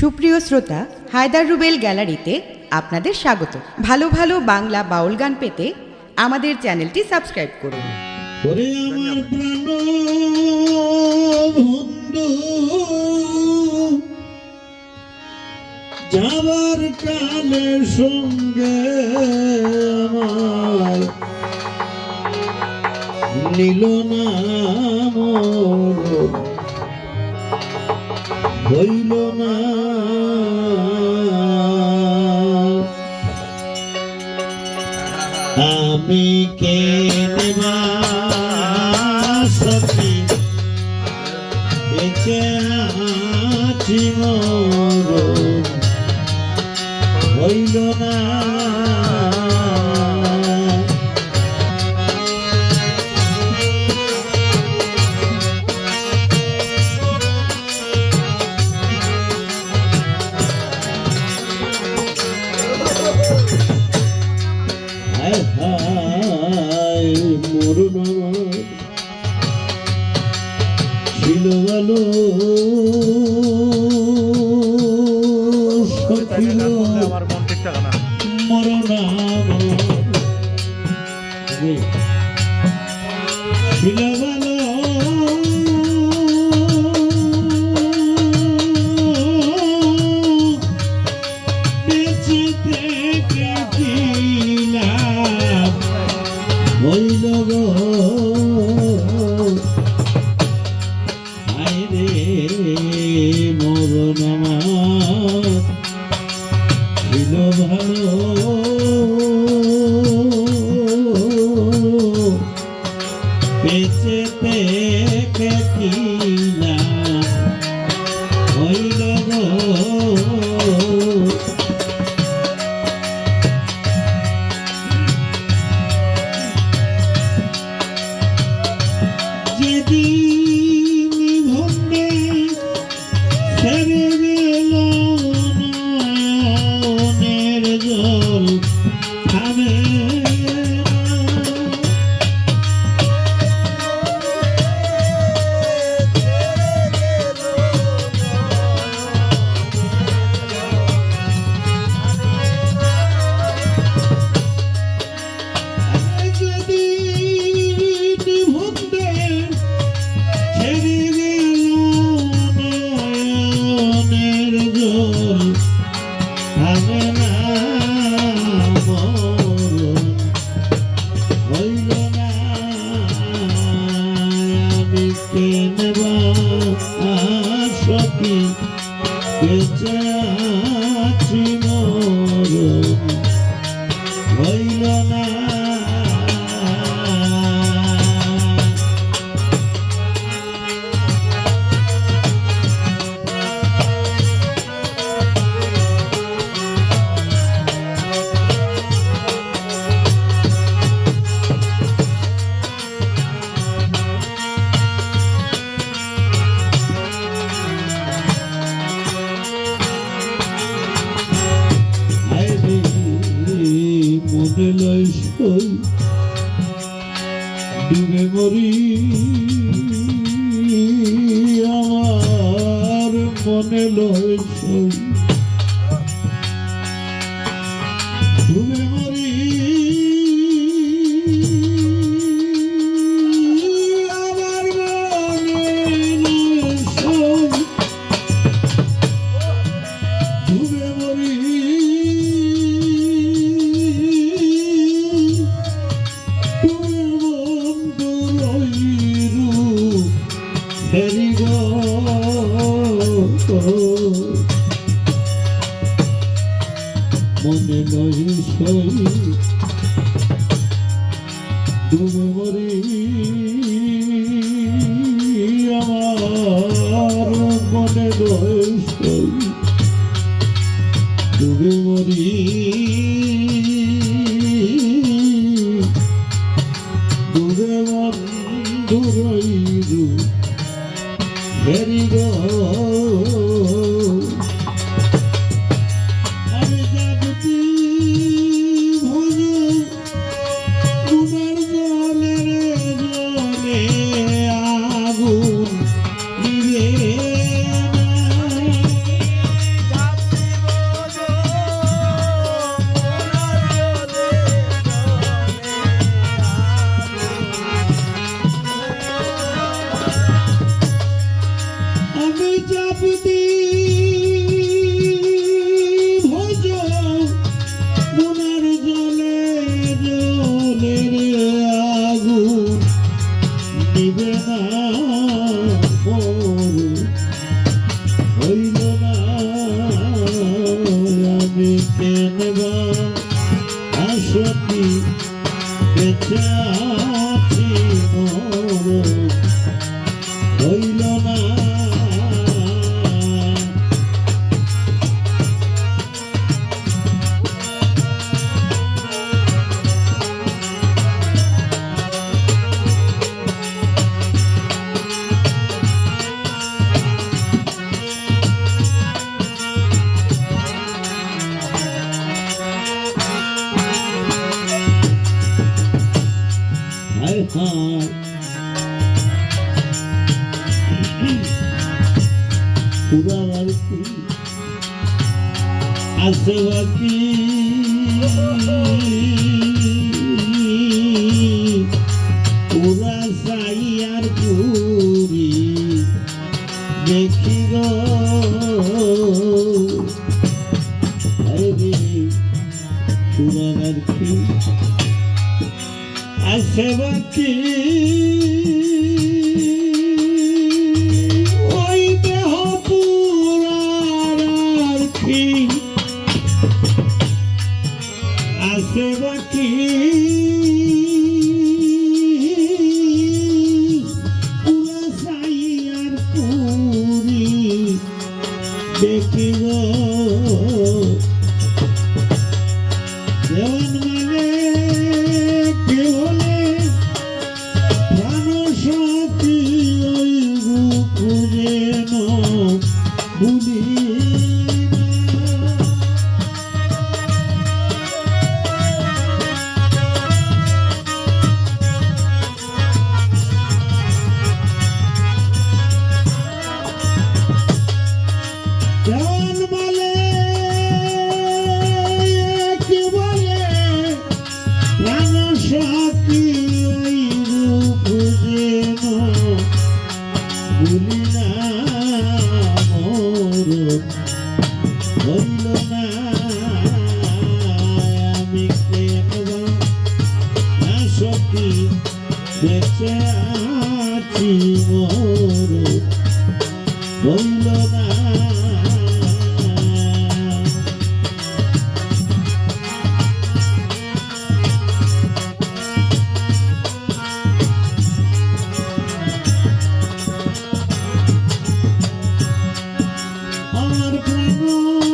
সুপ্রিয় শ্রোতা, হায়দার রুবেল গ্যালারিতে আপনাদের স্বাগত। ভালো ভালো বাংলা বাউল গান পেতে আমাদের চ্যানেলটি সাবস্ক্রাইব করুন। ওরে আমার প্রাণ বন্ধু, যাবার কালে সঙ্গে আমার নিল না মোর, হইল না আমি কে দেবা সখী, বেঁচে আছি মোর, হইল না ছিল ভালো আমার মন ঠিক থাকে না। মরনাম ছিল ভালো বেঁচে থেকে দিলাম হইল গো ভালো বেঁচে থেকে কিনা হইল গো যেদিন ভন্দে ছেড়ে গেল জল থামে যদি ভুলতে ছেড়ে গেল নয়নের জল থামে না, হইল না আমি কেনবা সখী, বেঁচে আছি মোর, হইল না মনে লয় সই ডুবে মরি, আমার মনে লয় সই ডুবে মরি, আমার মনে লয় সই ডুবে মরি, মনে নয় সই ডুবে মরি, আমার মনে নয় সই ডুবে মরি, ডুবে বন্ধু রইলু ভেরি গো আমি জাগতি ভোজ তোমার জল আর পুরার আর কি আছে বাকি পুরা সাই আর পুরি দেখি গো পুরার আর কি আছে বাকি ওই দেহ পুরার আর কি আছে বাকি পুরা সাই আর পুরি দেখি গো দেওয়ান মানে কে বলে প্রাণ সাথী ওই রূপ যেন ভুলি দেওয়ান বলে কে বলে প্রাণ সাথী ওই রূপ যেন ভুলি না মোর হইল না আমি কেন না সখী বেঁচে আছি মোর হইল না আমার প্রাণ